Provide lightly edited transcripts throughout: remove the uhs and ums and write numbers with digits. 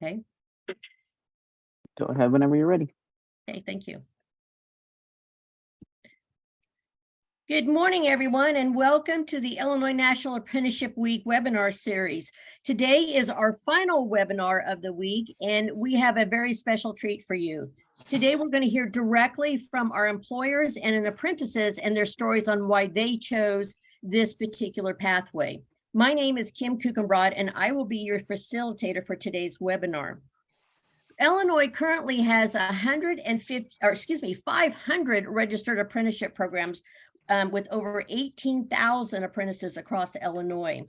Okay. Go ahead whenever you're ready. Okay, thank you. Good morning, everyone, and welcome to the Illinois National Apprenticeship Week webinar series. Today is our final webinar of the week, and we have a very special treat for you. Today, we're going to hear directly from our employers and apprentices and their stories on why they chose this particular pathway. My name is Kim Kuchenbrod, and I will be your facilitator for today's webinar. Illinois currently has 500 registered apprenticeship programs with over 18,000 apprentices across Illinois.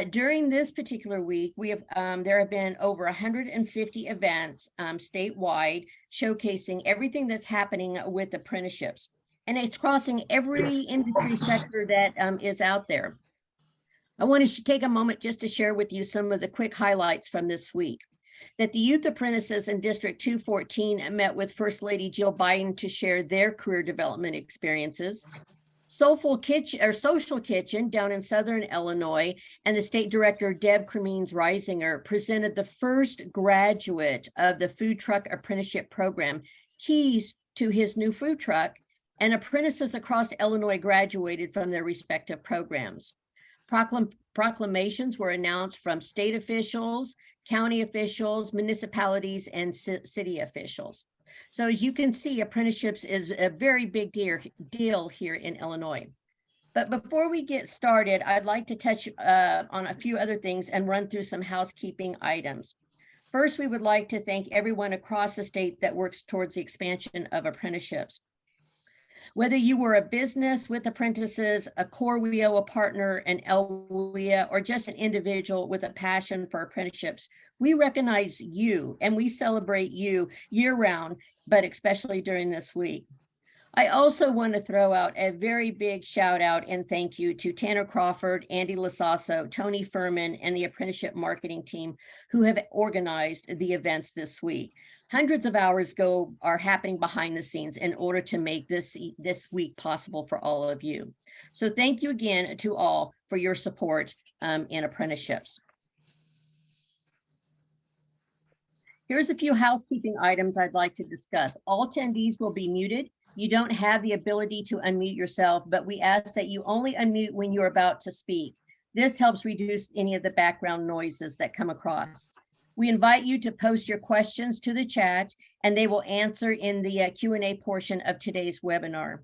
During this particular week, there have been over 150 events statewide showcasing everything that's happening with apprenticeships. And it's crossing every industry sector that is out there. I want to take a moment just to share with you some of the quick highlights from this week. That the youth apprentices in District 214 met with First Lady Jill Biden to share their career development experiences. Social Kitchen down in Southern Illinois and the State Director Deb Cremines-Reisinger presented the first graduate of the Food Truck Apprenticeship Program keys to his new food truck, and apprentices across Illinois graduated from their respective programs. Proclamations were announced from state officials, county officials, municipalities, and city officials. So as you can see, apprenticeships is a very big deal here in Illinois. But before we get started, I'd like to touch on a few other things and run through some housekeeping items. First, we would like to thank everyone across the state that works towards the expansion of apprenticeships. Whether you were a business with apprentices, a core WIO, a partner, an LWIA, or just an individual with a passion for apprenticeships, we recognize you and we celebrate you year-round, but especially during this week. I also want to throw out a very big shout out and thank you to Tanner Crawford, Andy Lasasso, Tony Furman, and the apprenticeship marketing team who have organized the events this week. Hundreds of hours are happening behind the scenes in order to make this week possible for all of you. So thank you again to all for your support in apprenticeships. Here's a few housekeeping items I'd like to discuss. All attendees will be muted. You don't have the ability to unmute yourself, but we ask that you only unmute when you're about to speak. This helps reduce any of the background noises that come across. We invite you to post your questions to the chat, and they will answer in the Q&A portion of today's webinar.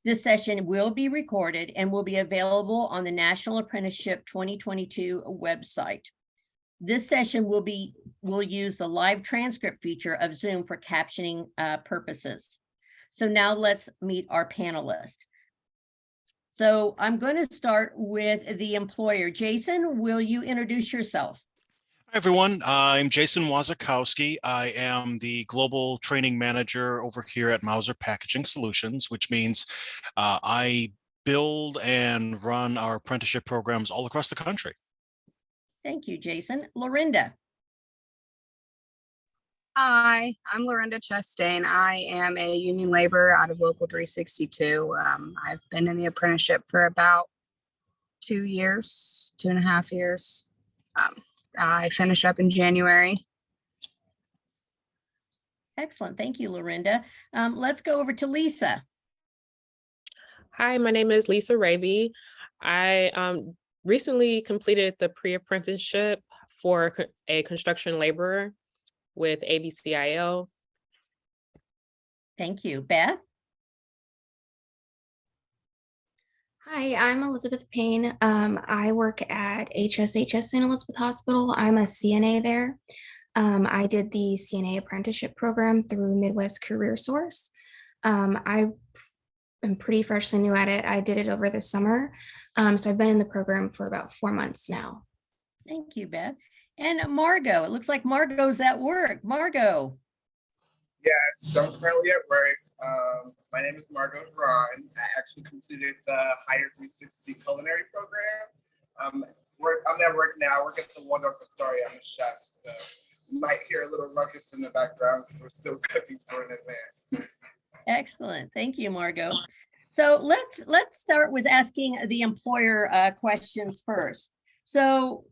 This session will be recorded and will be available on the National Apprenticeship 2022 website. This session will use the live transcript feature of Zoom for captioning purposes. So now let's meet our panelists. So I'm going to start with the employer. Jason, will you introduce yourself? Hi, everyone. I'm Jason Wasikowski. I am the Global Training Manager over here at Mauser Packaging Solutions, which means I build and run our apprenticeship programs all across the country. Thank you, Jason. Lorinda. Hi, I'm Lorinda Chastain. I am a union laborer out of Local 362. I've been in the apprenticeship for about 2.5 years. I finish up in January. Excellent. Thank you, Lorinda. Let's go over to Leesa. Hi, my name is Leesa Raby. I recently completed the pre-apprenticeship for a construction laborer with ABCIO. Thank you. Beth? Hi, I'm Elizabeth Paen. I work at HSHS St. Elizabeth Hospital. I'm a CNA there. I did the CNA apprenticeship program through Midwest Career Source. I am pretty freshly new at it. I did it over the summer. So I've been in the program for about 4 months now. Thank you, Beth. And Margaux, it looks like Margaux's at work. Margaux. Yes, I'm currently at work. My name is Margaux. I actually completed the Hire 360 culinary program. I'm at work now. I work at the Waldorf Astoria. I'm a chef, so you might hear a little ruckus in the background because we're still cooking for an event. Excellent. Thank you, Margaux. So let's start with asking the employer questions first. So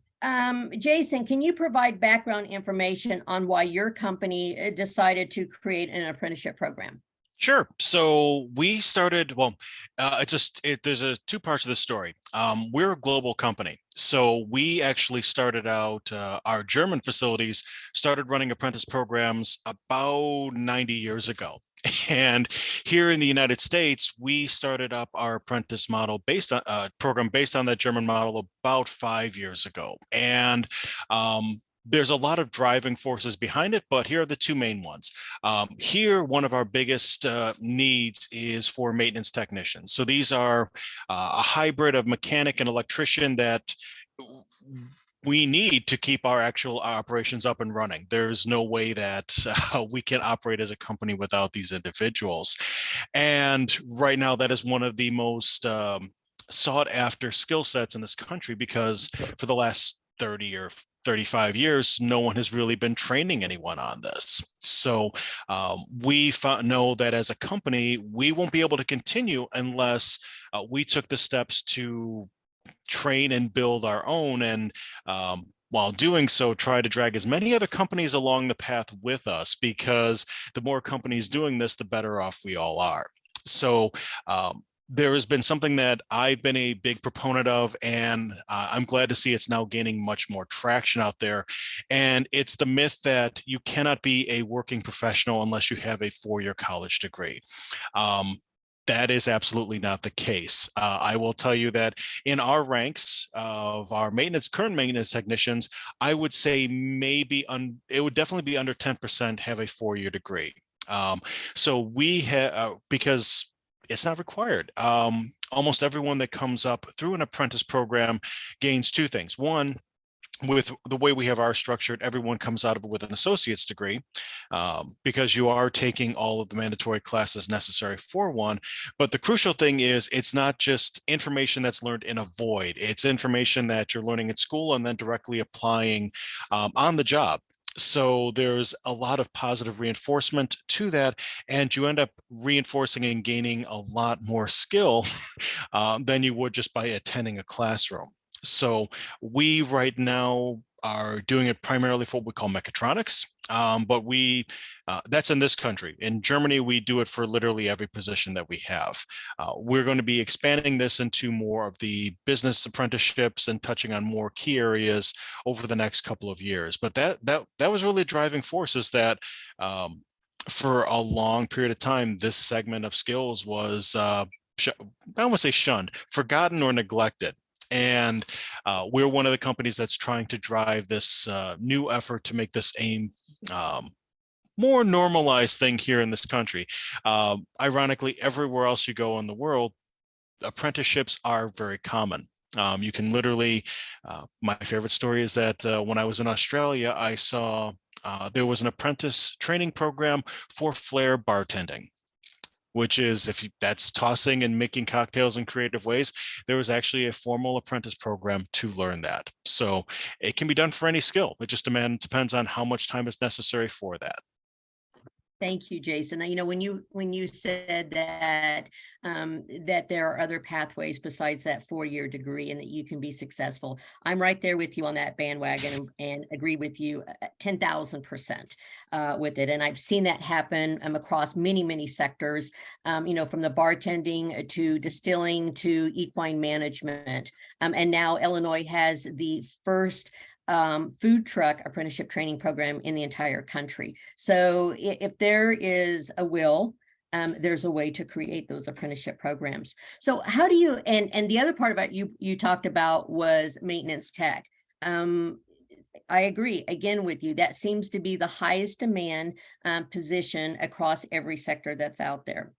Jason, can you provide background information on why your company decided to create an apprenticeship program? Sure. So we started, well, there's two parts of the story. We're a global company. So we actually started out, our German facilities started running apprentice programs about 90 years ago. And here in the United States, we started up our apprentice model program based on that German model about 5 years ago. And there's a lot of driving forces behind it, but here are the two main ones. Here, one of our biggest needs is for maintenance technicians. So these are a hybrid of mechanic and electrician that we need to keep our actual operations up and running. There's no way that we can operate as a company without these individuals. And right now, that is one of the most sought after skill sets in this country, because for the last 30 or 35 years, no one has really been training anyone on this. So we know that as a company, we won't be able to continue unless we took the steps to train and build our own, and while doing so, try to drag as many other companies along the path with us, because the more companies doing this, the better off we all are. So there has been something that I've been a big proponent of, and I'm glad to see it's now gaining much more traction out there. And it's the myth that you cannot be a working professional unless you have a 4-year college degree. That is absolutely not the case. I will tell you that in our ranks of our current maintenance technicians, I would say maybe it would definitely be under 10% have a 4-year degree. So we have, because it's not required. Almost everyone that comes up through an apprentice program gains two things. One, with the way we have ours structured, everyone comes out of it with an associate's degree, because you are taking all of the mandatory classes necessary for one. But the crucial thing is, it's not just information that's learned in a void. It's information that you're learning at school and then directly applying on the job. So there's a lot of positive reinforcement to that, and you end up reinforcing and gaining a lot more skill than you would just by attending a classroom. So we right now are doing it primarily for what we call mechatronics, but that's in this country. In Germany, we do it for literally every position that we have. We're going to be expanding this into more of the business apprenticeships and touching on more key areas over the next couple of years. But that was really a driving force, is that for a long period of time, this segment of skills was, I don't want to say shunned, forgotten or neglected. And we're one of the companies that's trying to drive this new effort to make this a more normalized thing here in this country. Ironically, everywhere else you go in the world, apprenticeships are very common. You can literally, my favorite story is that when I was in Australia, I saw there was an apprentice training program for flair bartending, which is, that's tossing and making cocktails in creative ways. There was actually a formal apprentice program to learn that. So it can be done for any skill. It just depends on how much time is necessary for that. Thank you, Jason. You know, when you said that that there are other pathways besides that 4-year degree and that you can be successful, I'm right there with you on that bandwagon and agree with you 10,000% with it. And I've seen that happen across many sectors. You know, from the bartending to distilling to equine management, and now Illinois has the first food truck apprenticeship training program in the entire country. So if there is a will, there's a way to create those apprenticeship programs. So how do you, and the other part about you talked about was maintenance tech. I agree again with you. That seems to be the highest demand position across every sector that's out there.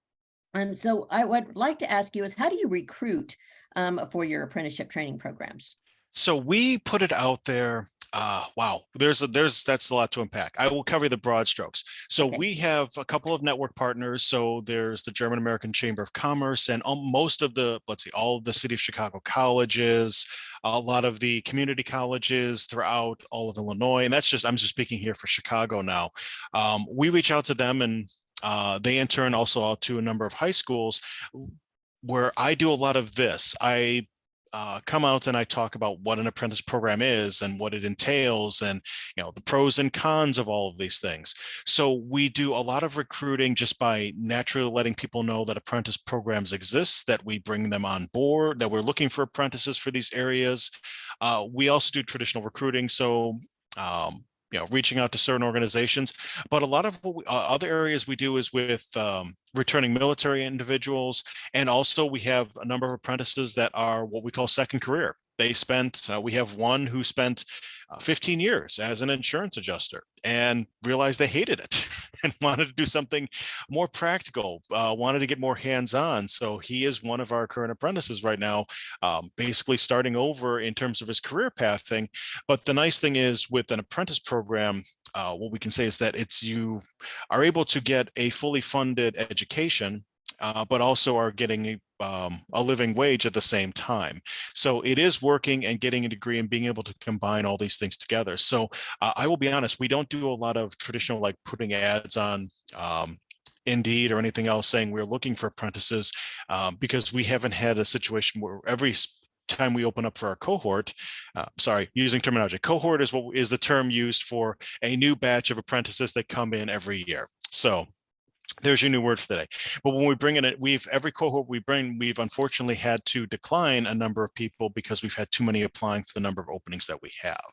And so I would like to ask you is, how do you recruit for your apprenticeship training programs? So we put it out there. Wow, that's a lot to unpack. I will cover the broad strokes. So we have a couple of network partners. So there's the German American Chamber of Commerce, and most of the, all of the City of Chicago colleges, a lot of the community colleges throughout all of Illinois. And I'm just speaking here for Chicago now. We reach out to them, and they in turn also out to a number of high schools, where I do a lot of this. I come out and I talk about what an apprentice program is and what it entails and, the pros and cons of all of these things. So we do a lot of recruiting just by naturally letting people know that apprentice programs exist, that we bring them on board, that we're looking for apprentices for these areas. We also do traditional recruiting. So, reaching out to certain organizations, but a lot of other areas we do is with returning military individuals. And also we have a number of apprentices that are what we call second career. They spent, we have one who spent 15 years as an insurance adjuster and realized they hated it and wanted to do something more practical, wanted to get more hands-on. So he is one of our current apprentices right now, basically starting over in terms of his career pathing. But the nice thing is with an apprentice program, what we can say is that you are able to get a fully funded education, but also are getting a living wage at the same time. So it is working and getting a degree and being able to combine all these things together. So I will be honest, we don't do a lot of traditional like putting ads on Indeed or anything else saying we're looking for apprentices, because we haven't had a situation where every time we open up for our cohort, using terminology, cohort is the term used for a new batch of apprentices that come in every year. So there's your new word for the day. But when we bring in it, every cohort we bring, we've unfortunately had to decline a number of people because we've had too many applying for the number of openings that we have.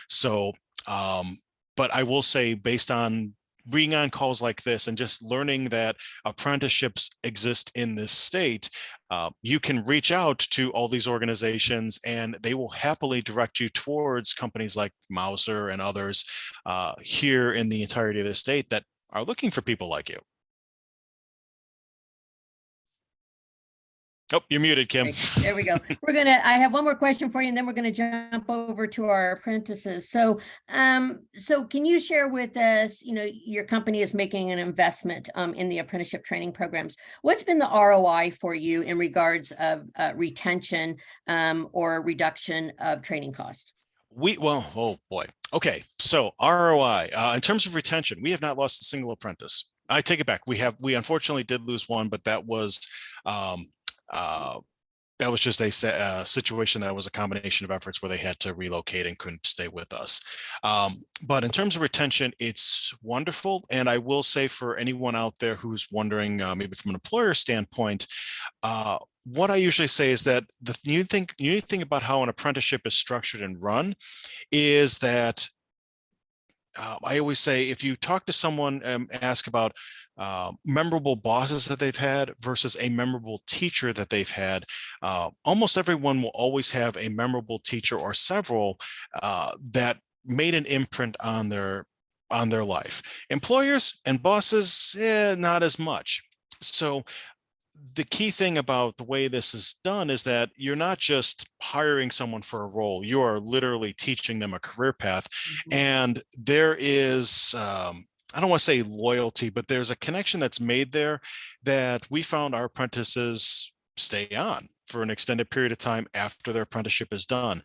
So, but I will say, based on being on calls like this and just learning that apprenticeships exist in this state, you can reach out to all these organizations and they will happily direct you towards companies like Mauser and others here in the entirety of the state that are looking for people like you. Oh, you're muted, Kim. Okay, there we go. I have one more question for you, and then we're gonna jump over to our apprentices. So, so can you share with us, your company is making an investment in the apprenticeship training programs. What's been the ROI for you in regards of retention or reduction of training cost? Oh boy. Okay, so ROI, in terms of retention, we have not lost a single apprentice. I take it back. We unfortunately did lose one, but that was just a situation that was a combination of efforts where they had to relocate and couldn't stay with us. But in terms of retention, it's wonderful. And I will say, for anyone out there who's wondering, maybe from an employer standpoint, what I usually say is that the unique thing about how an apprenticeship is structured and run is that I always say, if you talk to someone and ask about memorable bosses that they've had versus a memorable teacher that they've had, almost everyone will always have a memorable teacher or several that made an imprint on their life. Employers and bosses, not as much. So the key thing about the way this is done is that you're not just hiring someone for a role, you are literally teaching them a career path. Mm-hmm. And there is, I don't want to say loyalty, but there's a connection that's made there that we found our apprentices stay on for an extended period of time after their apprenticeship is done.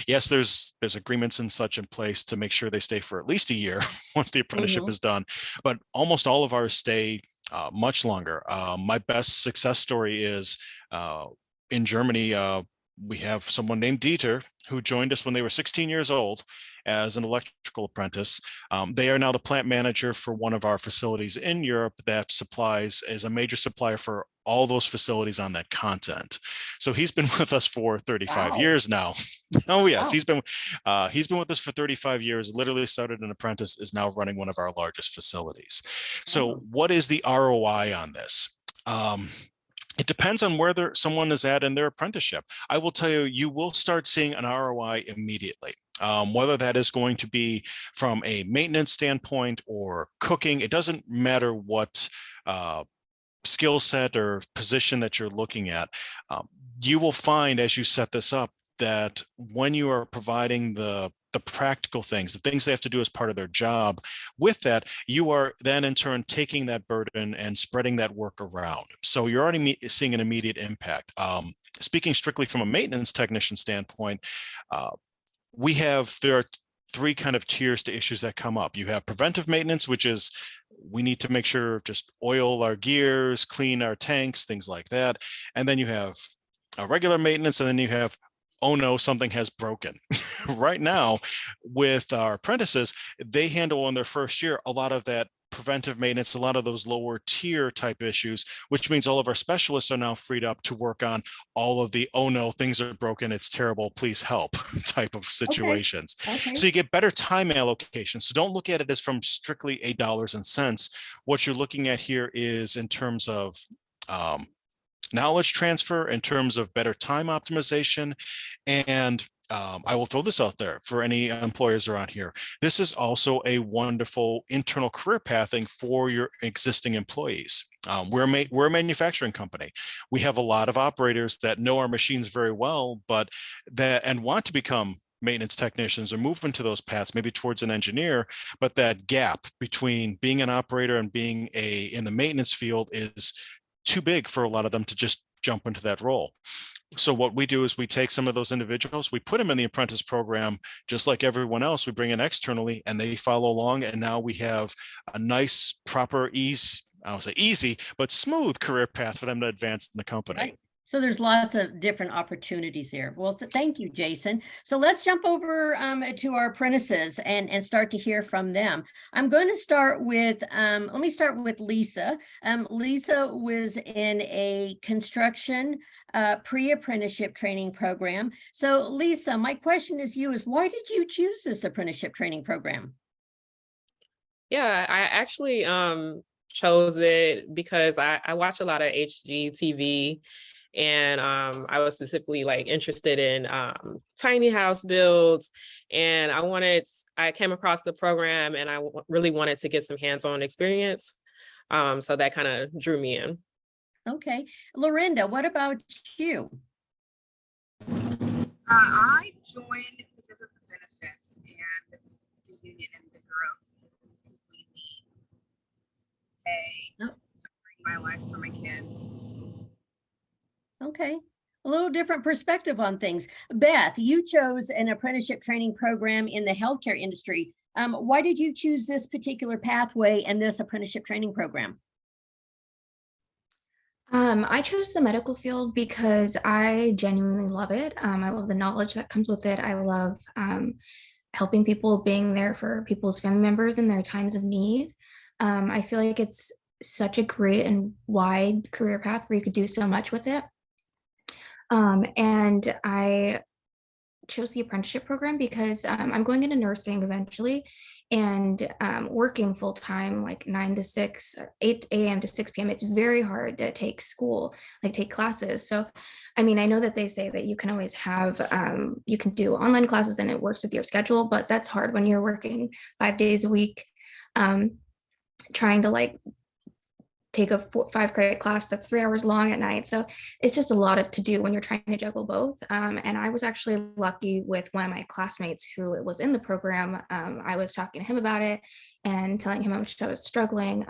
Yes, there's agreements and such in place to make sure they stay for at least a year once the apprenticeship is done, but almost all of ours stay much longer. My best success story is in Germany. We have someone named Dieter who joined us when they were 16 years old as an electrical apprentice. They are now the plant manager for one of our facilities in Europe that is a major supplier for all those facilities on that continent. So he's been with us for 35 years now. Oh yes, he's been with us for 35 years, literally started an apprentice, is now running one of our largest facilities. So what is the ROI on this? It depends on where someone is at in their apprenticeship. I will tell you, you will start seeing an ROI immediately. Whether that is going to be from a maintenance standpoint or cooking, it doesn't matter what skill set or position that you're looking at. You will find, as you set this up, that when you are providing the practical things, the things they have to do as part of their job, with that, you are then in turn taking that burden and spreading that work around. So you're already seeing an immediate impact. Speaking strictly from a maintenance technician standpoint, there are three kind of tiers to issues that come up. You have preventive maintenance, which is we need to make sure just oil our gears, clean our tanks, things like that. And then you have regular maintenance, and then you have oh no, something has broken. Right now, with our apprentices, they handle in their first year a lot of that preventive maintenance, a lot of those lower tier type issues, which means all of our specialists are now freed up to work on all of the, oh no, things are broken, it's terrible, please help type of situations. Okay. So you get better time allocation. So don't look at it as from strictly a dollars and cents. What you're looking at here is in terms of knowledge transfer, in terms of better time optimization. And I will throw this out there for any employers around here. This is also a wonderful internal career pathing for your existing employees. We're a manufacturing company. We have a lot of operators that know our machines very well, but and want to become maintenance technicians or move into those paths, maybe towards an engineer, but that gap between being an operator and being in the maintenance field is too big for a lot of them to just jump into that role. So what we do is we take some of those individuals, we put them in the apprentice program, just like everyone else, we bring in externally and they follow along. And now we have a nice, proper I don't say easy, but smooth career path for them to advance in the company. Right. So there's lots of different opportunities there. Well, thank you, Jason. So let's jump over to our apprentices and start to hear from them. I'm going to start with, let me start with Leesa. Leesa was in a construction pre-apprenticeship training program. So Leesa, my question is why did you choose this apprenticeship training program? Yeah, I actually chose it because I watch a lot of HGTV. And I was specifically like interested in tiny house builds, and I came across the program and I really wanted to get some hands-on experience. So that kind of drew me in. Okay. Lorinda, what about you? I joined because of the benefits and the union and the growth. We need my life for my kids. Okay, a little different perspective on things. Beth, you chose an apprenticeship training program in the healthcare industry. Why did you choose this particular pathway and this apprenticeship training program? I chose the medical field because I genuinely love it. I love the knowledge that comes with it. I love helping people, being there for people's family members in their times of need. I feel like it's such a great and wide career path where you could do so much with it. And I chose the apprenticeship program because I'm going into nursing eventually and working full time, like 9 to 6, 8 a.m. to 6 p.m. It's very hard to take classes. So, I mean, I know that they say that you can always have, you can do online classes and it works with your schedule, but that's hard when you're working 5 days a week, trying to take a 5-credit class that's 3 hours long at night. So it's just a lot to do when you're trying to juggle both. And I was actually lucky with one of my classmates who was in the program. I was talking to him about it and telling him how much I was struggling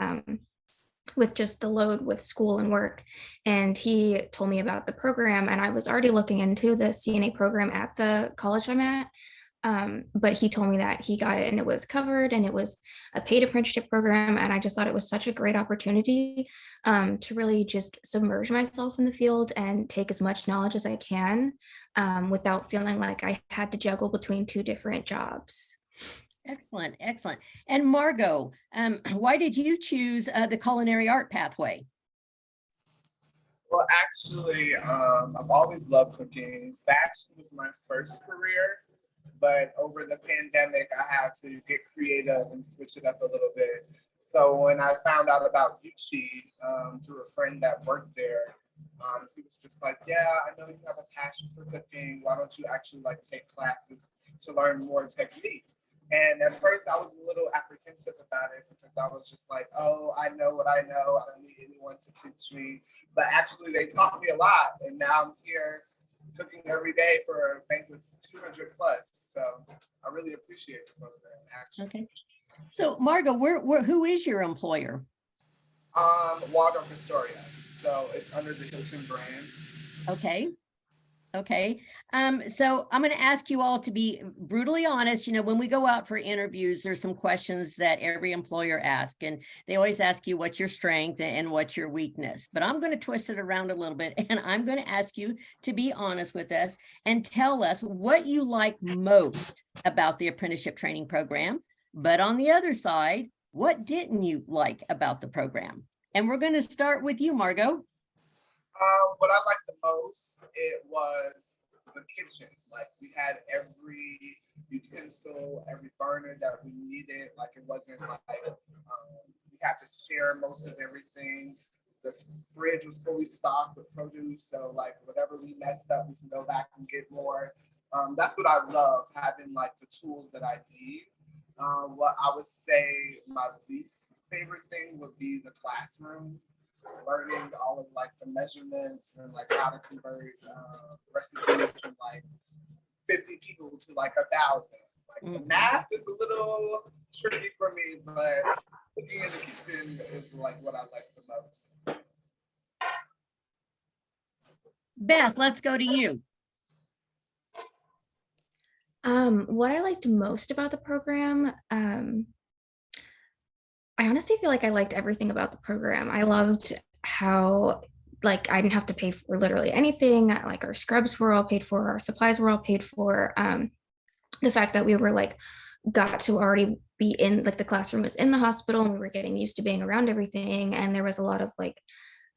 with just the load with school and work. And he told me about the program, and I was already looking into the CNA program at the college I'm at. But he told me that he got it and it was covered and it was a paid apprenticeship program. And I just thought it was such a great opportunity to really just submerge myself in the field and take as much knowledge as I can without feeling like I had to juggle between 2 different jobs. Excellent, excellent. And Margaux, why did you choose the culinary art pathway? Well, actually, I've always loved cooking. Fashion was my first career. But over the pandemic, I had to get creative and switch it up a little bit. So when I found out about UCHI through a friend that worked there, he was just like, yeah, I know you have a passion for cooking. Why don't you actually take classes to learn more technique? And at first I was a little apprehensive about it because I was just like, oh, I know what I know. I don't need anyone to teach me. But actually they taught me a lot. And now I'm here cooking every day for banquets 200 plus. So I really appreciate the program, actually. Okay. So Margaux, who is your employer? Waldorf Astoria. So it's under the Hilton brand. Okay. Okay, so I'm going to ask you all to be brutally honest. You know, when we go out for interviews, there's some questions that every employer asks, and they always ask you what's your strength and what's your weakness. But I'm going to twist it around a little bit, and I'm going to ask you to be honest with us and tell us what you like most about the apprenticeship training program. But on the other side, what didn't you like about the program? And we're going to start with you, Margaux. What I liked the most, it was the kitchen. Like, we had every utensil, every burner that we needed. Like, it wasn't like we had to share most of everything. The fridge was fully stocked with produce, so like whatever we messed up, we can go back and get more. That's what I love, having like the tools that I need. What I would say my least favorite thing would be the classroom. Learning all of like the measurements and like how to convert recipes from like 50 people to like 1,000. Like the math is a little tricky for me, but cooking in the kitchen is like what I like the most. Beth, let's go to you. What I liked most about the program, I honestly feel like I liked everything about the program. I loved how like I didn't have to pay for literally anything. Like our scrubs were all paid for, our supplies were all paid for. The fact that we were like got to already be in like the classroom was in the hospital and we were getting used to being around everything. And there was a lot of like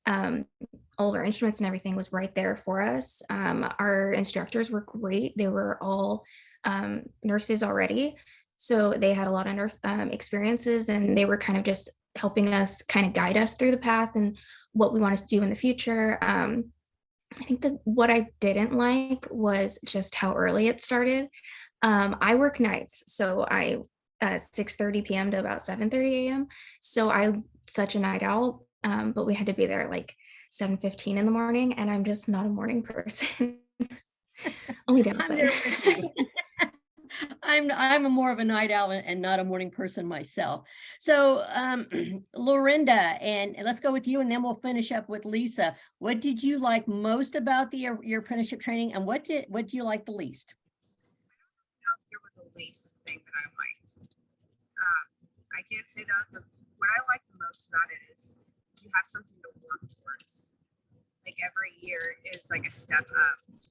all of our instruments and everything was right there for us. Our instructors were great. They were all nurses already. So they had a lot of nurse experiences and they were kind of just helping us kind of guide us through the path and what we wanted to do in the future. I think that what I didn't like was just how early it started. I work nights, so I 6:30 p.m. to about 7:30 a.m. So I'm such a night owl, but we had to be there at like 7:15 in the morning, and I'm just not a morning person. Only downside. I'm a more of a night owl and not a morning person myself. So Lorinda, and let's go with you and then we'll finish up with Leesa. What did you like most about your apprenticeship training and what do you like the least? I don't know if there was a least thing that I liked. I can't say that what I like the most about it is you have something to work towards. Like every year is like a step up and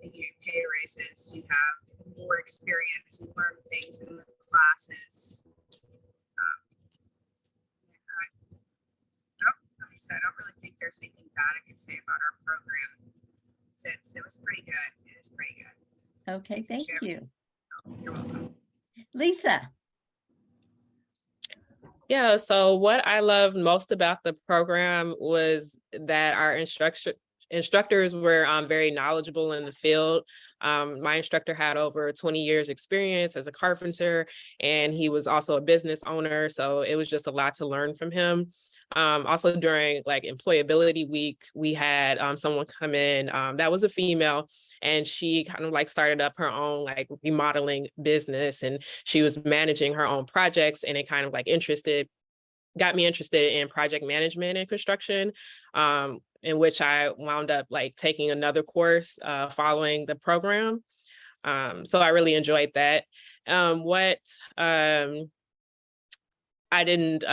you get pay raises, you have more experience, you learn things in the classes. I don't really think there's anything bad I can say about our program. It was pretty good. It is pretty good. Okay, thank you. You're welcome. Leesa. Yeah, so what I loved most about the program was that our instructors were very knowledgeable in the field. My instructor had over 20 years experience as a carpenter, and he was also a business owner. So it was just a lot to learn from him. Also during like employability week, we had someone come in that was a female, and she kind of like started up her own like remodeling business, and she was managing her own projects, and it kind of like got me interested in project management and construction, in which I wound up like taking another course following the program. So I really enjoyed that. What I didn't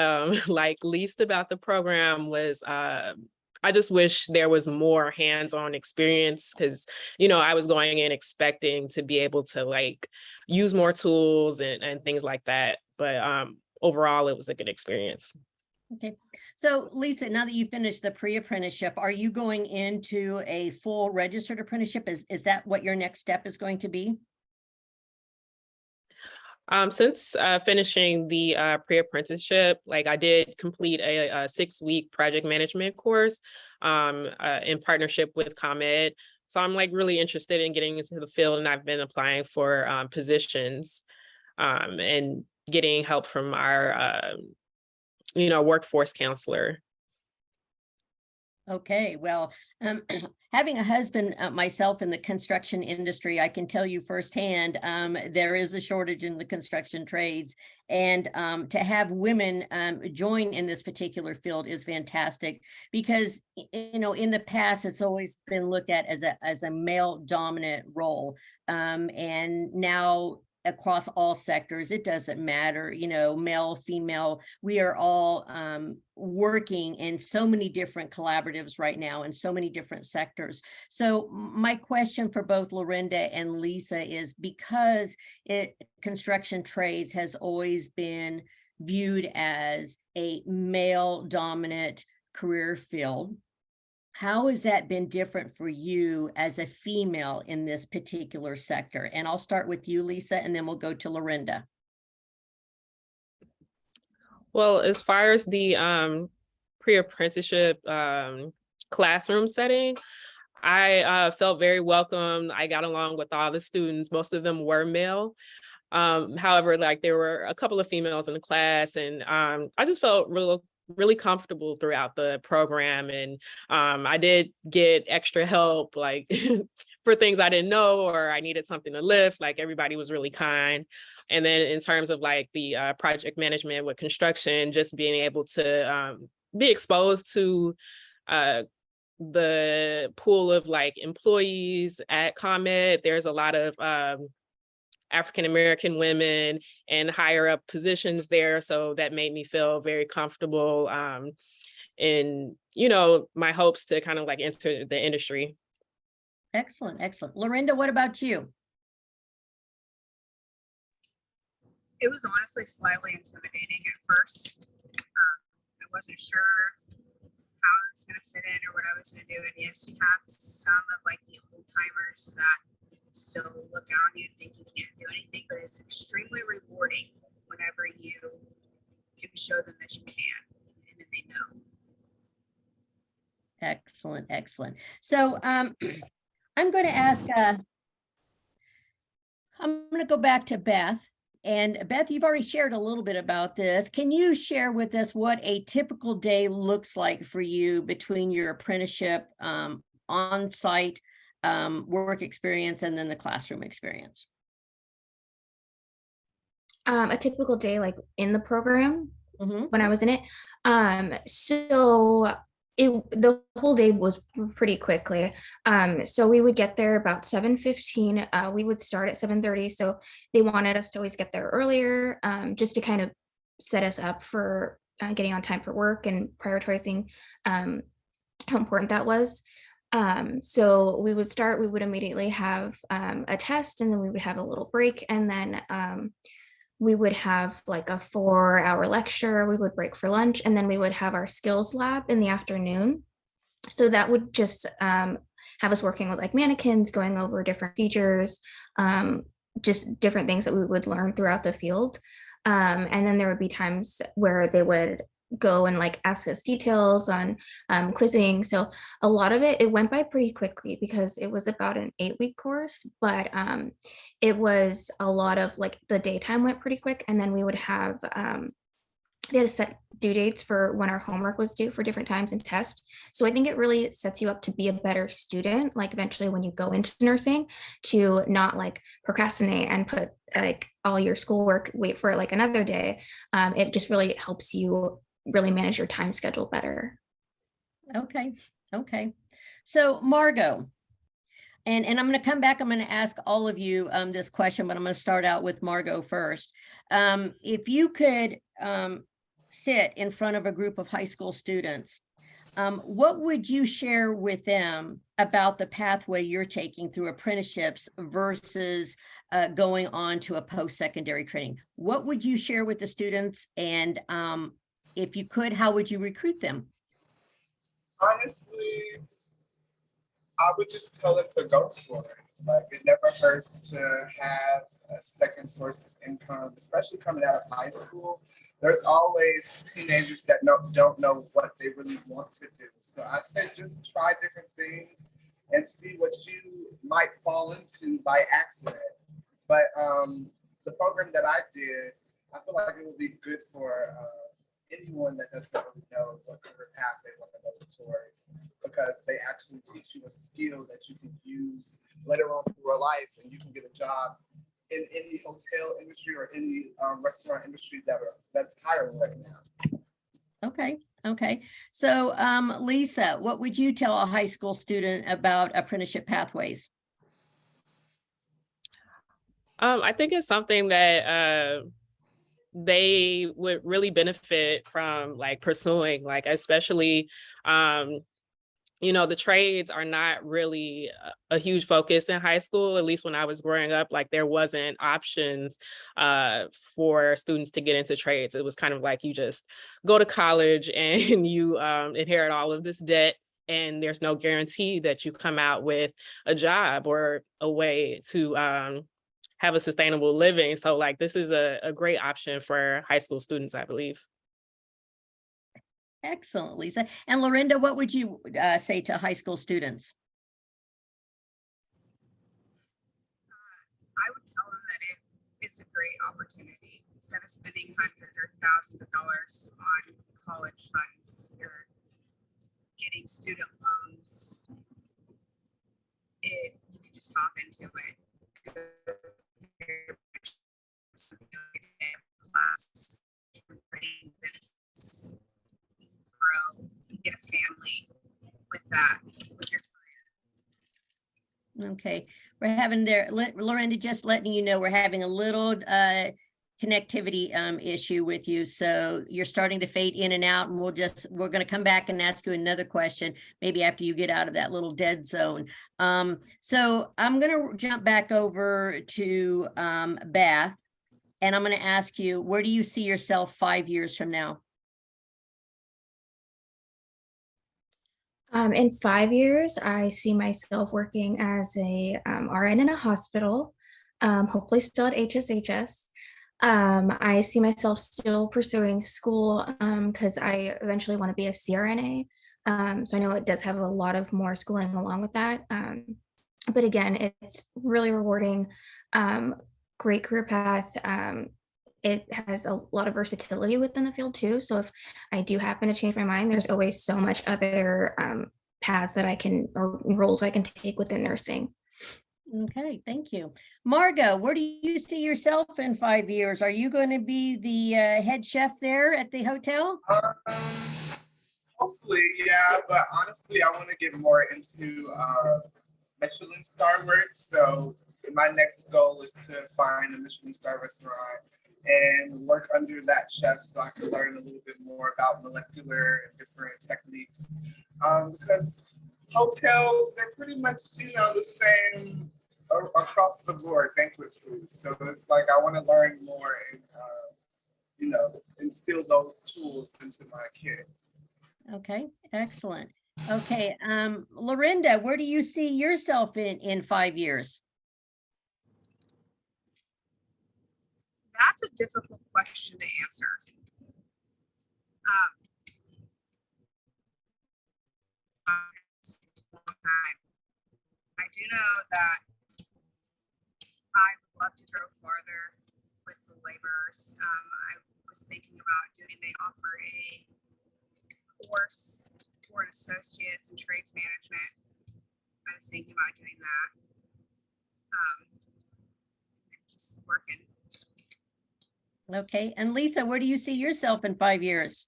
like least about the program was I just wish there was more hands-on experience because, you know, I was going in expecting to be able to like use more tools and things like that. But overall, it was a good experience. Okay, so Leesa, now that you finished the pre-apprenticeship, are you going into a full registered apprenticeship? Is that what your next step is going to be? Since finishing the pre-apprenticeship, like I did complete a 6-week project management course in partnership with ComEd. So I'm like really interested in getting into the field, and I've been applying for positions and getting help from our, workforce counselor. Okay, well, having a husband myself in the construction industry, I can tell you firsthand, there is a shortage in the construction trades. And to have women join in this particular field is fantastic because, you know, in the past, it's always been looked at as a male dominant role. And now across all sectors, it doesn't matter, you know, male, female, we are all working in so many different collaboratives right now in so many different sectors. So my question for both Lorinda and Leesa is, because construction trades has always been viewed as a male dominant career field, how has that been different for you as a female in this particular sector? And I'll start with you, Leesa, and then we'll go to Lorinda. Well, as far as the pre-apprenticeship classroom setting, I felt very welcome. I got along with all the students. Most of them were male. However, like there were a couple of females in the class, and I just felt really comfortable throughout the program. And I did get extra help, like for things I didn't know, or I needed something to lift, like everybody was really kind. And then in terms of like the project management with construction, just being able to be exposed to the pool of like employees at ComEd. There's a lot of African-American women and higher up positions there. So that made me feel very comfortable in, you know, my hopes to kind of like enter the industry. Excellent, excellent. Lorinda, what about you? It was honestly slightly intimidating at first. I wasn't sure how I was going to fit in or what I was going to do. And yes, you have some of like the old timers that still look down on you and think you can't do anything, but it's extremely rewarding whenever you can show them that you can, and then they know. Excellent, excellent. So I'm going to ask, I'm going to go back to Beth. And Beth, you've already shared a little bit about this. Can you share with us what a typical day looks like for you between your apprenticeship, on-site work experience, and then the classroom experience? A typical day, like in the program, Mm-hmm. when I was in it. So the whole day was pretty quickly. So we would get there about 7:15. We would start at 7:30. So they wanted us to always get there earlier, just to kind of set us up for getting on time for work and prioritizing how important that was. So we would start, we would immediately have a test, and then we would have a little break, and then we would have like a 4-hour lecture, we would break for lunch, and then we would have our skills lab in the afternoon. So that would just have us working with like mannequins, going over different procedures, just different things that we would learn throughout the field. And then there would be times where they would go and like ask us details on quizzing. So a lot of it went by pretty quickly because it was about an 8-week course, but it was a lot of like the daytime went pretty quick, and then we would have they had set due dates for when our homework was due for different times and tests. So I think it really sets you up to be a better student, like eventually when you go into nursing, to not like procrastinate and put like all your schoolwork, wait for it like another day. It just really helps you really manage your time schedule better. Okay, okay. So Margaux, and I'm going to come back, I'm going to ask all of you this question, but I'm going to start out with Margaux first. If you could sit in front of a group of high school students, what would you share with them about the pathway you're taking through apprenticeships versus going on to a post-secondary training? What would you share with the students? And if you could, how would you recruit them? Honestly, I would just tell them to go for it. Like, it never hurts to have a second source of income, especially coming out of high school. There's always teenagers that don't know what they really want to do. So I say just try different things and see what you might fall into by accident. But the program that I did, I feel like it would be good for anyone that doesn't really know what career path they want to go towards, because they actually teach you a skill that you can use later on through a life, and you can get a job in any hotel industry or any restaurant industry that's hiring right now. Okay, okay. So Leesa, what would you tell a high school student about apprenticeship pathways? I think it's something that they would really benefit from, like, pursuing, like, especially you know, the trades are not really a huge focus in high school. At least when I was growing up, like, there wasn't options for students to get into trades. It was kind of like you just go to college and you inherit all of this debt, and there's no guarantee that you come out with a job or a way to have a sustainable living. So, like, this is a great option for high school students, I believe. Excellent, Leesa. And Lorinda, what would you say to high school students? I would tell them that it's a great opportunity. Instead of spending hundreds or thousands of dollars on college funds or getting student loans, you can just hop into it. Class, grow, get a family with that, with your career. Okay, we're having Lorinda, just letting you know, we're having a little connectivity issue with you. So you're starting to fade in and out, and we're going to come back and ask you another question, maybe after you get out of that little dead zone. So I'm going to jump back over to Beth, and I'm going to ask you, where do you see yourself 5 years from now? In 5 years, I see myself working as a RN in a hospital, hopefully still at HSHS. I see myself still pursuing school because I eventually want to be a CRNA. So I know it does have a lot of more schooling along with that. But again, it's really rewarding, great career path. It has a lot of versatility within the field too. So if I do happen to change my mind, there's always so much other paths that I can, or roles I can take within nursing. Okay, thank you. Margaux, where do you see yourself in 5 years? Are you going to be the head chef there at the hotel? Hopefully, yeah, but honestly, I want to get more into Michelin star work. So my next goal is to find a Michelin star restaurant and work under that chef, so I can learn a little bit more about molecular and different techniques. Because hotels, they're pretty much, the same across the board, banquet food. So it's like I want to learn more and, instill those tools into my kid. Okay, excellent. Okay, Lorinda, where do you see yourself in 5 years? That's a difficult question to answer. I do know that I would love to go farther with the laborers. I was thinking about they offer a course for associates in trades management. I was thinking about doing that. Just working. Okay, and Leesa, where do you see yourself in 5 years?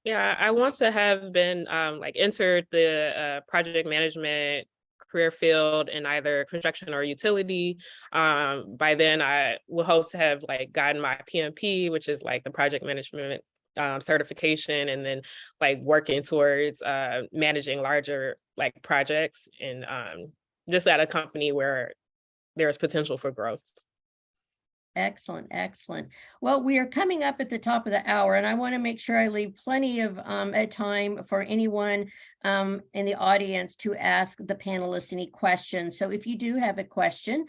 Yeah, I want to have been entered the project management career field in either construction or utility. By then, I will hope to have gotten my PMP, which is the project management certification, and then working towards managing larger projects and just at a company where there's potential for growth. Excellent, excellent. Well, we are coming up at the top of the hour, and I want to make sure I leave plenty of time for anyone in the audience to ask the panelists any questions. So if you do have a question,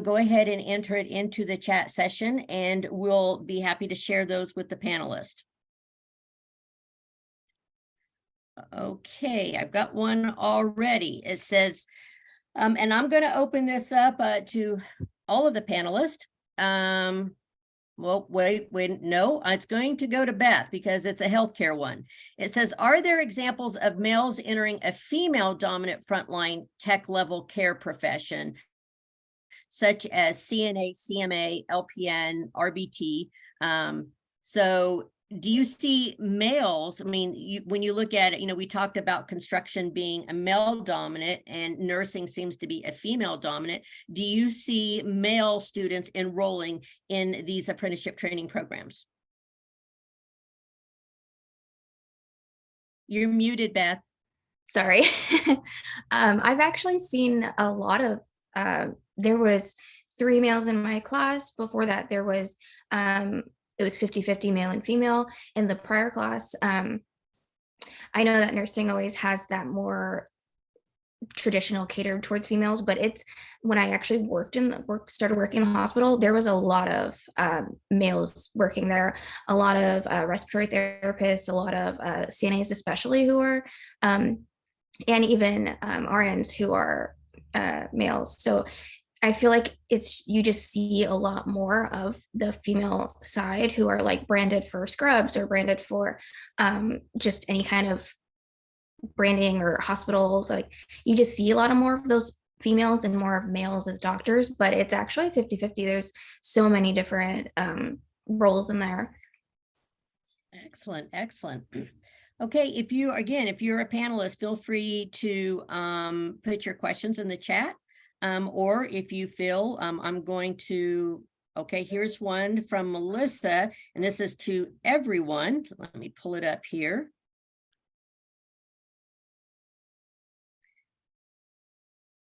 go ahead and enter it into the chat session, and we'll be happy to share those with the panelists. Okay, I've got one already. It says, and I'm going to open this up to all of the panelists. Well, wait, no, it's going to go to Beth because it's a healthcare one. It says, are there examples of males entering a female dominant frontline tech level care profession, such as CNA, CMA, LPN, RBT? So do you see males? I mean, when you look at it, we talked about construction being a male dominant and nursing seems to be a female dominant. Do you see male students enrolling in these apprenticeship training programs? You're muted, Beth. Sorry. I've actually seen a lot of, there was 3 males in my class. Before that, there was, it was 50-50 male and female. In the prior class, I know that nursing always has that more traditional catered towards females, but it's when I actually started working in the hospital, there was a lot of males working there, a lot of respiratory therapists, a lot of CNAs especially who are, and even RNs who are males. So I feel like you just see a lot more of the female side who are like branded for scrubs or branded for just any kind of branding or hospitals. Like you just see a lot of more of those females and more of males as doctors, but it's actually 50-50. There's so many different roles in there. Excellent, excellent. Okay, if you're a panelist, feel free to put your questions in the chat. Or if you feel, I'm going to, okay, here's one from Melissa, and this is to everyone. Let me pull it up here.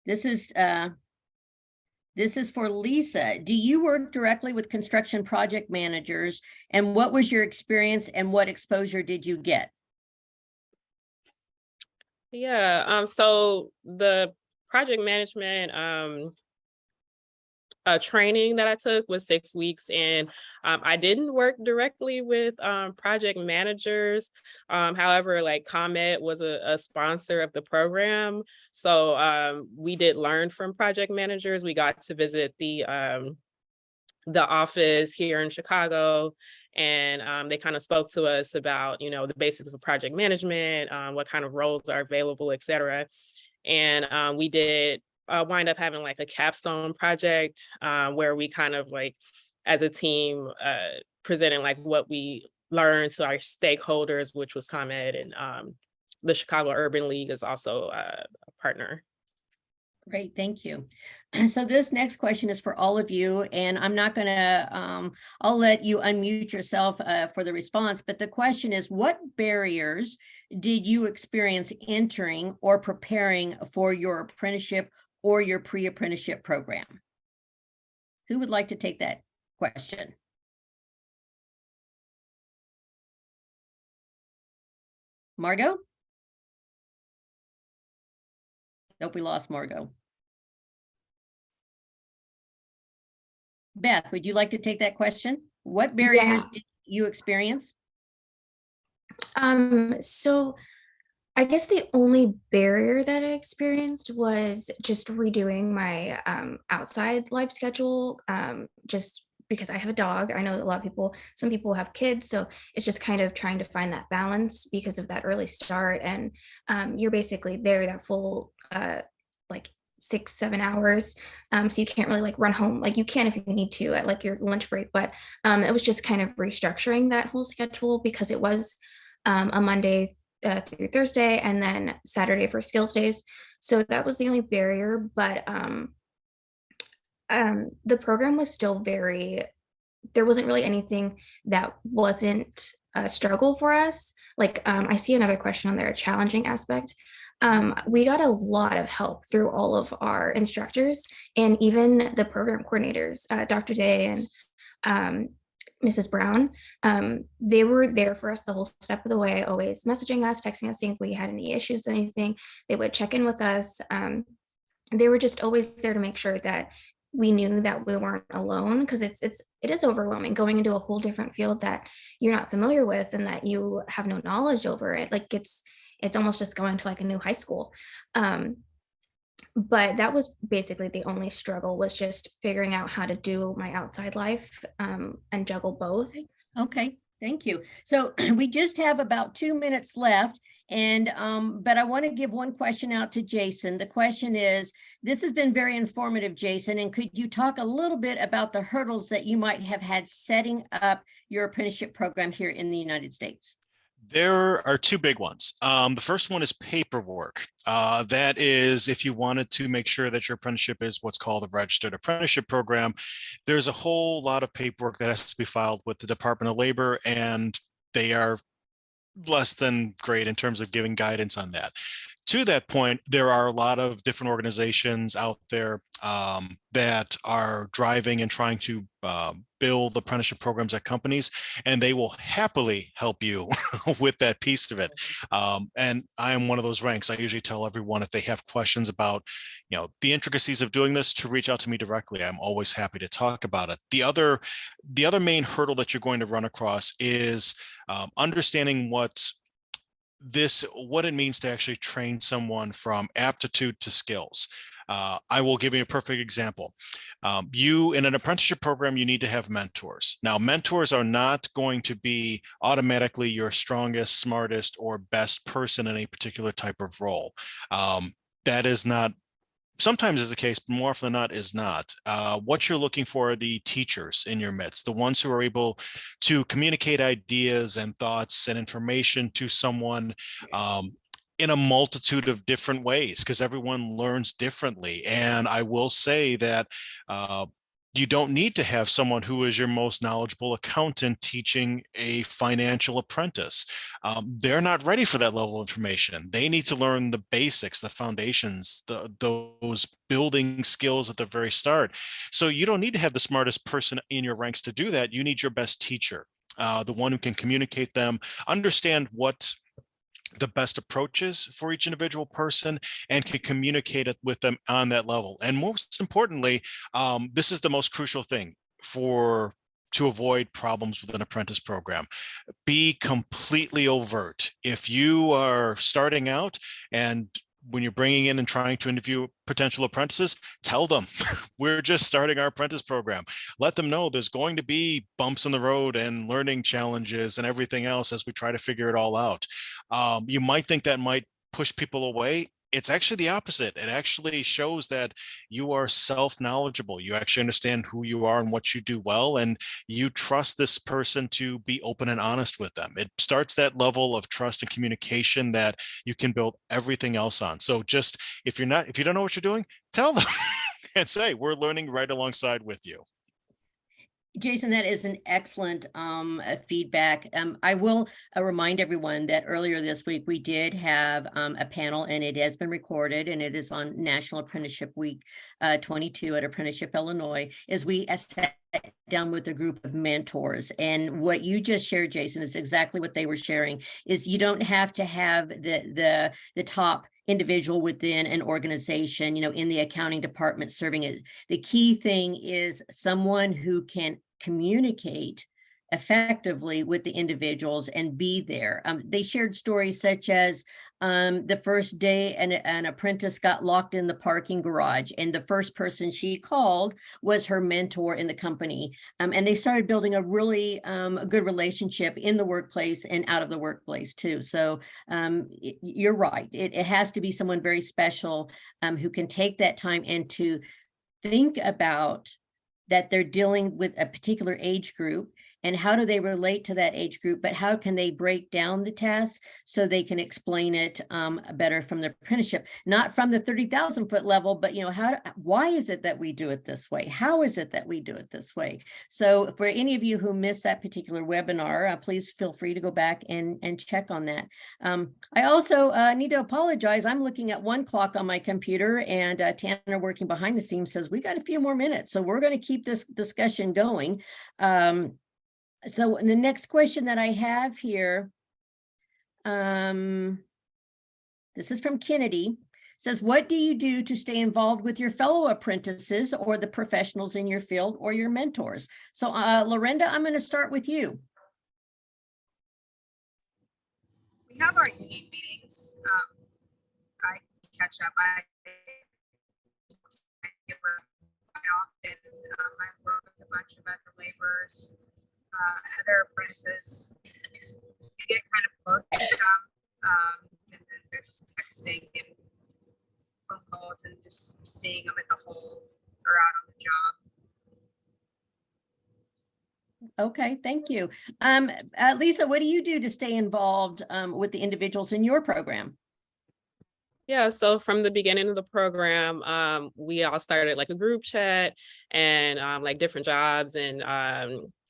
This is for Leesa. Do you work directly with construction project managers? And what was your experience and what exposure did you get? Yeah, so the project management training that I took was 6 weeks, and I didn't work directly with project managers. However, like ComEd was a sponsor of the program, so we did learn from project managers. We got to visit the office here in Chicago, and they kind of spoke to us about the basics of project management, what kind of roles are available, et cetera. And we did wind up having like a capstone project where we kind of like as a team presenting like what we learned to our stakeholders, which was ComEd, and the Chicago Urban League is also a partner. Great, thank you. So this next question is for all of you, and I'm not gonna, I'll let you unmute yourself for the response, but the question is, what barriers did you experience entering or preparing for your apprenticeship or your pre-apprenticeship program? Who would like to take that question? Margaux? Nope, we lost Margaux. Beth, would you like to take that question? What barriers did you experience? So I guess the only barrier that I experienced was just redoing my outside life schedule, just because I have a dog. I know a lot of people, some people have kids, so it's just kind of trying to find that balance because of that early start. And you're basically there that full like 6-7 hours, so you can't really like run home. Like you can if you need to at like your lunch break, but it was just kind of restructuring that whole schedule because it was a Monday through Thursday and then Saturday for skills days. So that was the only barrier, but the program was still there wasn't really anything that wasn't a struggle for us. Like I see another question on there, a challenging aspect. We got a lot of help through all of our instructors and even the program coordinators, Dr. Day and Mrs. Brown. They were there for us the whole step of the way, always messaging us, texting us, seeing if we had any issues, anything. They would check in with us. They were just always there to make sure that we knew that we weren't alone, because it is overwhelming going into a whole different field that you're not familiar with and that you have no knowledge over it. Like it's almost just going to like a new high school. But that was basically the only struggle, was just figuring out how to do my outside life and juggle both. Okay, thank you. So we just have about 2 minutes left. And but I want to give one question out to Jason. The question is, this has been very informative, Jason, and could you talk a little bit about the hurdles that you might have had setting up your apprenticeship program here in the United States? There are two big ones. The first one is paperwork. That is, if you wanted to make sure that your apprenticeship is what's called a registered apprenticeship program, there's a whole lot of paperwork that has to be filed with the Department of Labor, and they are less than great in terms of giving guidance on that. To that point, there are a lot of different organizations out there that are driving and trying to build apprenticeship programs at companies, and they will happily help you with that piece of it. And I am one of those ranks. I usually tell everyone, if they have questions about, the intricacies of doing this, to reach out to me directly. I'm always happy to talk about it. The other main hurdle that you're going to run across is understanding what it means to actually train someone from aptitude to skills. I will give you a perfect example. You, in an apprenticeship program, you need to have mentors. Now, mentors are not going to be automatically your strongest, smartest, or best person in a particular type of role. That is not, sometimes is the case, but more often than not is not. What you're looking for are the teachers in your midst, the ones who are able to communicate ideas and thoughts and information to someone in a multitude of different ways, because everyone learns differently. And I will say that you don't need to have someone who is your most knowledgeable accountant teaching a financial apprentice. They're not ready for that level of information. They need to learn the basics, the foundations, those building skills at the very start. So you don't need to have the smartest person in your ranks to do that. You need your best teacher, the one who can communicate them, understand what the best approaches for each individual person, and can communicate it with them on that level. And most importantly, this is the most crucial thing to avoid problems with an apprentice program. Be completely overt. If you are starting out, and when you're bringing in and trying to interview potential apprentices, tell them we're just starting our apprentice program. Let them know there's going to be bumps in the road and learning challenges and everything else as we try to figure it all out. You might think that might push people away. It's actually the opposite. It actually shows that you are self-knowledgeable. You actually understand who you are and what you do well, and you trust this person to be open and honest with them. It starts that level of trust and communication that you can build everything else on. So just, if you don't know what you're doing, tell them and say, we're learning right alongside with you. Jason, that is an excellent feedback. I will remind everyone that earlier this week we did have a panel, and it has been recorded, and it is on National Apprenticeship Week 22 at Apprenticeship Illinois, as we sat down with a group of mentors. And what you just shared, Jason, is exactly what they were sharing, is you don't have to have the top individual within an organization, in the accounting department serving it. The key thing is someone who can communicate effectively with the individuals and be there. They shared stories such as the first day an apprentice got locked in the parking garage, and the first person she called was her mentor in the company. And they started building a really good relationship in the workplace and out of the workplace too. So you're right. It has to be someone very special who can take that time and to think about that they're dealing with a particular age group, and how do they relate to that age group, but how can they break down the task so they can explain it better from the apprenticeship, not from the 30,000 foot level, but why is it that we do it this way? How is it that we do it this way? So for any of you who missed that particular webinar, please feel free to go back and check on that. I also need to apologize. I'm looking at 1 clock on my computer, and Tanner, working behind the scenes, says we got a few more minutes. So we're going to keep this discussion going. So the next question that I have here, this is from Kennedy, says, what do you do to stay involved with your fellow apprentices or the professionals in your field or your mentors? So Lorinda, I'm going to start with you. We have our union meetings. I catch up. I labor quite often. I work with a bunch of other laborers, other apprentices. You get kind of close to some, and then there's texting and phone calls and just seeing them at the hole or out on the job. Okay, thank you. Leesa, what do you do to stay involved with the individuals in your program? Yeah, so from the beginning of the program, we all started like a group chat and like different jobs and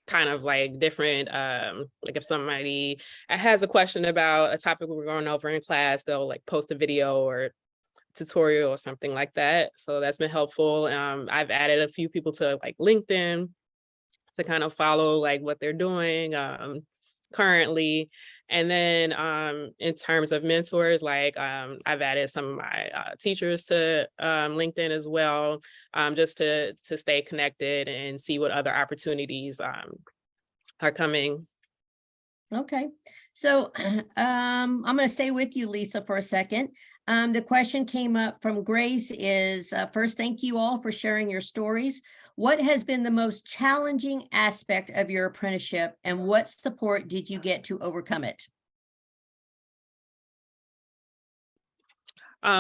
kind of like different, like if somebody has a question about a topic we're going over in class, they'll like post a video or tutorial or something like that. So that's been helpful. I've added a few people to like LinkedIn to kind of follow like what they're doing currently. And then in terms of mentors, like I've added some of my teachers to LinkedIn as well, just to stay connected and see what other opportunities are coming. Okay, so I'm going to stay with you, Leesa, for a second. The question came up from Grace is, first, thank you all for sharing your stories. What has been the most challenging aspect of your apprenticeship and what support did you get to overcome it?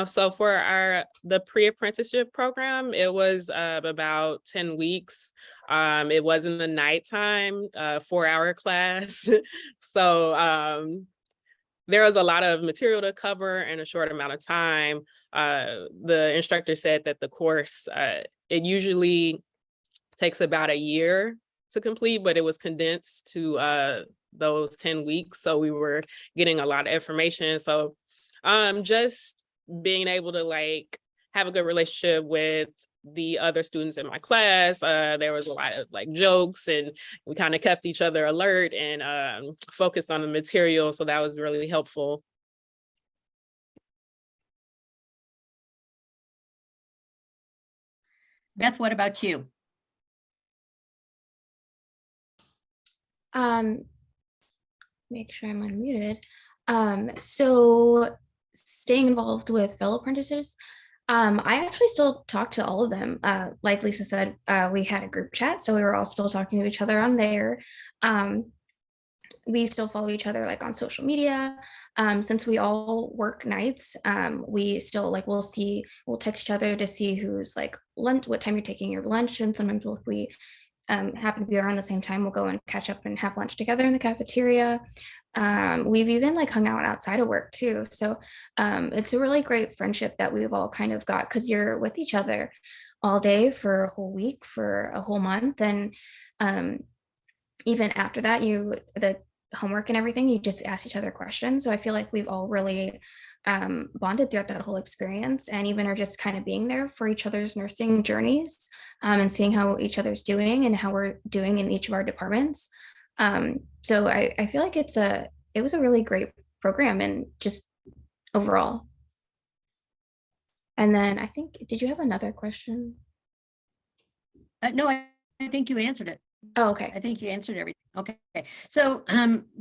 So for the pre-apprenticeship program, it was about 10 weeks. It was in the nighttime, 4-hour class. So there was a lot of material to cover in a short amount of time. The instructor said that the course, it usually takes about a year to complete, but it was condensed to those 10 weeks. So we were getting a lot of information. So just being able to like have a good relationship with the other students in my class. There was a lot of like jokes and we kind of kept each other alert and focused on the material. So that was really helpful. Beth, what about you? Make sure I'm unmuted. So staying involved with fellow apprentices, I actually still talk to all of them. Like Leesa said, we had a group chat, so we were all still talking to each other on there. We still follow each other like on social media. Since we all work nights, we still like we'll text each other to see who's like lunch, what time you're taking your lunch, and sometimes if we happen to be around the same time, we'll go and catch up and have lunch together in the cafeteria. We've even like hung out outside of work too. So it's a really great friendship that we've all kind of got because you're with each other all day for a whole week, for a whole month. And even after that, the homework and everything, you just ask each other questions. So I feel like we've all really bonded throughout that whole experience and even are just kind of being there for each other's nursing journeys and seeing how each other's doing and how we're doing in each of our departments. So I feel like it was a really great program and just overall. And then I think, did you have another question? No, I think you answered it. Oh, okay. I think you answered everything. Okay. So,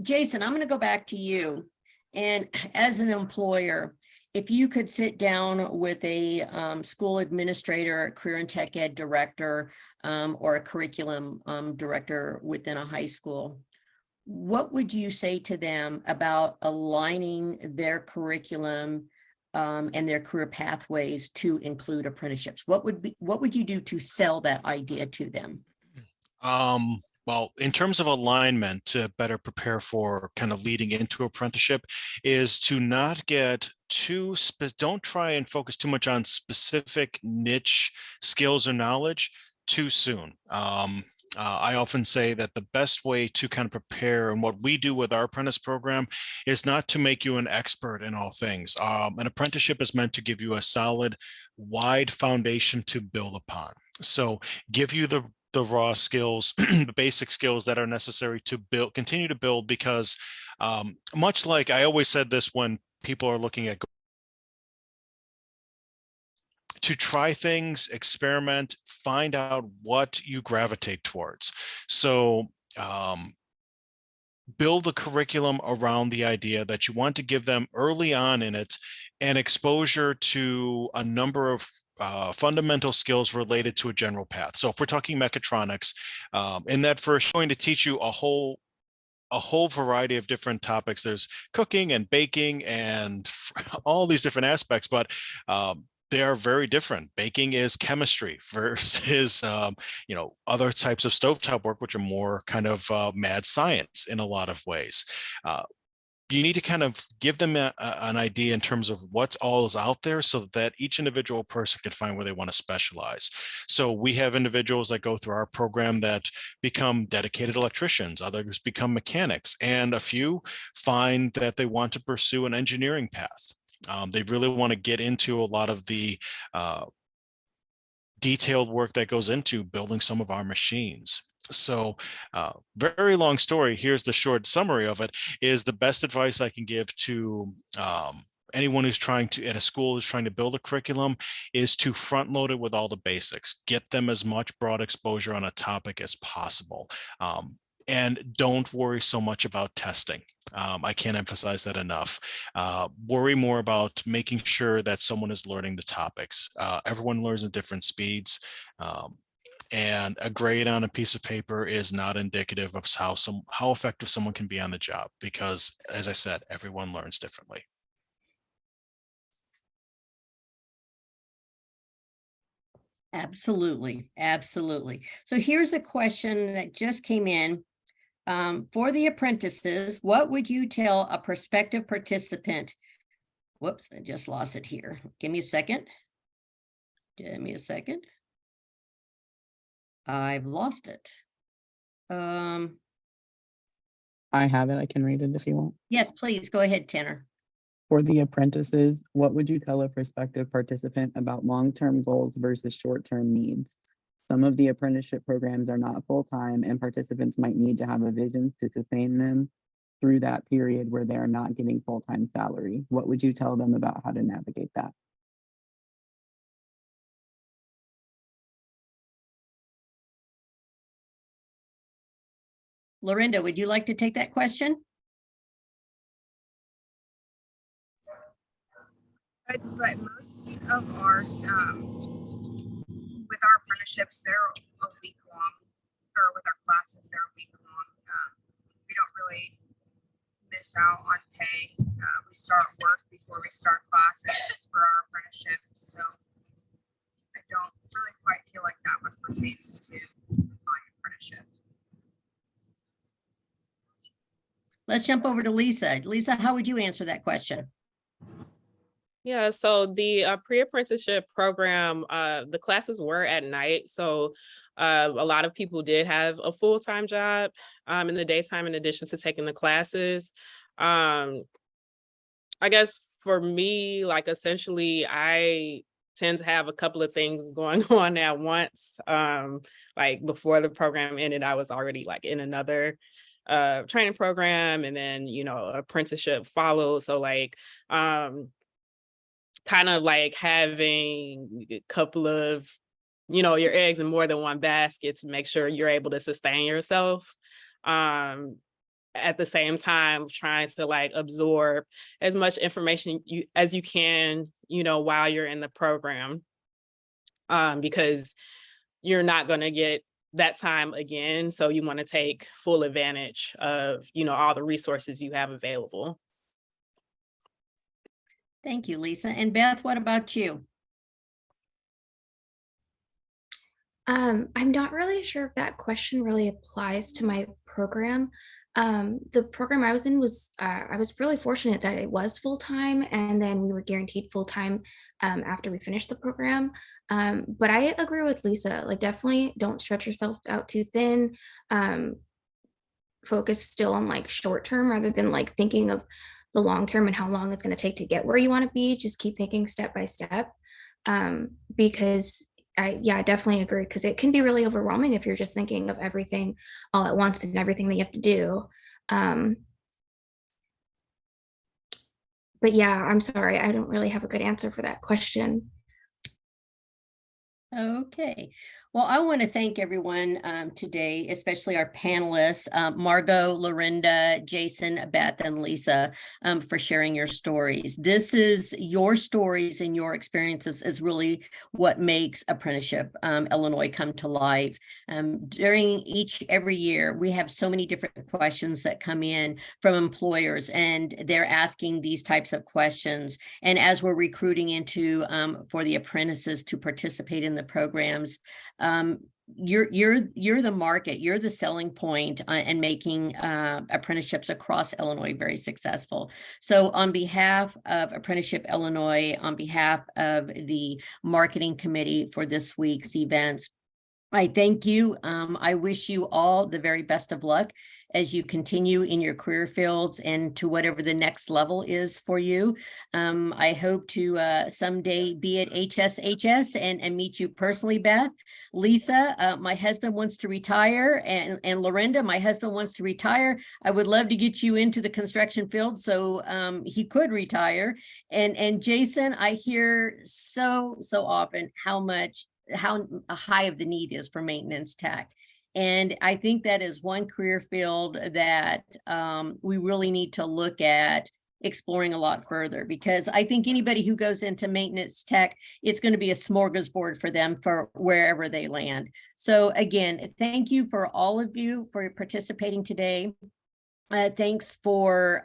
Jason, I'm going to go back to you. And as an employer, if you could sit down with a school administrator, a career and tech ed director, or a curriculum director within a high school, what would you say to them about aligning their curriculum and their career pathways to include apprenticeships? What would you do to sell that idea to them? Well, in terms of alignment, to better prepare for kind of leading into apprenticeship is to not get don't try and focus too much on specific niche skills or knowledge too soon. I often say that the best way to kind of prepare, and what we do with our apprentice program, is not to make you an expert in all things. An apprenticeship is meant to give you a solid, wide foundation to build upon. So give you the raw skills, the basic skills that are necessary to continue to build, because much like I always said this when people are looking at to try things, experiment, find out what you gravitate towards. So build the curriculum around the idea that you want to give them early on in it an exposure to a number of fundamental skills related to a general path. So if we're talking mechatronics, in that first, going to teach you a whole variety of different topics. There's cooking and baking and all these different aspects, but they are very different. Baking is chemistry versus, other types of stovetop work, which are more kind of mad science in a lot of ways. You need to kind of give them an idea in terms of what's all is out there so that each individual person can find where they want to specialize. So we have individuals that go through our program that become dedicated electricians, others become mechanics, and a few find that they want to pursue an engineering path. They really want to get into a lot of the detailed work that goes into building some of our machines. So very long story. Here's the short summary of it. Is the best advice I can give to anyone who's trying to, at a school who's trying to build a curriculum, is to front load it with all the basics. Get them as much broad exposure on a topic as possible. And don't worry so much about testing. I can't emphasize that enough. Worry more about making sure that someone is learning the topics. Everyone learns at different speeds. And a grade on a piece of paper is not indicative of how effective someone can be on the job, because, as I said, everyone learns differently. Absolutely, absolutely. So here's a question that just came in. For the apprentices, what would you tell a prospective participant? Whoops, I just lost it here. Give me a second. Give me a second. I've lost it. I have it. I can read it if you want. Yes, please go ahead, Tanner. For the apprentices, what would you tell a prospective participant about long-term goals versus short-term needs? Some of the apprenticeship programs are not full-time, and participants might need to have a vision to sustain them through that period where they are not getting full-time salary. What would you tell them about how to navigate that? Lorinda, would you like to take that question? But most of ours, with our apprenticeships, they're a week long, or with our classes, they're a week long. We don't really miss out on pay. We start work before we start classes for our apprenticeship, so I don't really quite feel like that one pertains to my apprenticeship. Let's jump over to Leesa. Leesa, how would you answer that question? Yeah, so the pre-apprenticeship program, the classes were at night. So a lot of people did have a full-time job in the daytime in addition to taking the classes. I guess for me, like essentially, I tend to have a couple of things going on at once. Like before the program ended, I was already like in another training program, and then, apprenticeship followed. So like, kind of like having a couple of, your eggs in more than one basket to make sure you're able to sustain yourself. At the same time, trying to like absorb as much information as you can, while you're in the program, because you're not going to get that time again. So you want to take full advantage of, all the resources you have available. Thank you, Leesa. And Beth, what about you? I'm not really sure if that question really applies to my program. The program I was in was, I was really fortunate that it was full-time, and then we were guaranteed full-time after we finished the program. But I agree with Leesa, like definitely don't stretch yourself out too thin. Focus still on like short-term rather than like thinking of the long-term and how long it's going to take to get where you want to be. Just keep thinking step by step, because I definitely agree, because it can be really overwhelming if you're just thinking of everything all at once and everything that you have to do. But yeah, I'm sorry, I don't really have a good answer for that question. Okay. Well, Well, I want to thank everyone today, especially our panelists, Margaux, Lorinda, Jason, Beth, and Leesa, for sharing your stories. This is your stories and your experiences is really what makes Apprenticeship Illinois come to life. During every year, we have so many different questions that come in from employers, and they're asking these types of questions. And as we're recruiting into for the apprentices to participate in the programs, you're the market, you're the selling point and making apprenticeships across Illinois very successful. So on behalf of Apprenticeship Illinois, on behalf of the marketing committee for this week's events, I thank you. I wish you all the very best of luck as you continue in your career fields and to whatever the next level is for you. I hope to someday be at HSHS and meet you personally, Beth. Leesa, my husband wants to retire, and Lorinda, my husband wants to retire. I would love to get you into the construction field so he could retire. And Jason, I hear so often how high of the need is for maintenance tech. And I think that is one career field that we really need to look at exploring a lot further, because I think anybody who goes into maintenance tech, it's going to be a smorgasbord for them for wherever they land. So again, thank you for all of you for participating today. Thanks for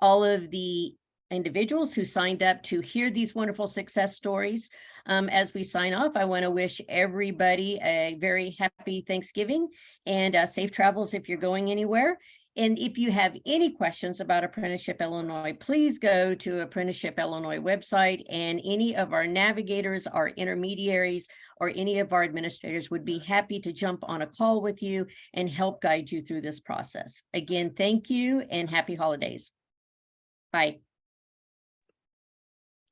all of the individuals who signed up to hear these wonderful success stories. As we sign off, I want to wish everybody a very happy Thanksgiving and safe travels if you're going anywhere. And if you have any questions about Apprenticeship Illinois, please go to Apprenticeship Illinois website, and any of our navigators, our intermediaries, or any of our administrators would be happy to jump on a call with you and help guide you through this process. Again, thank you and happy holidays. Bye.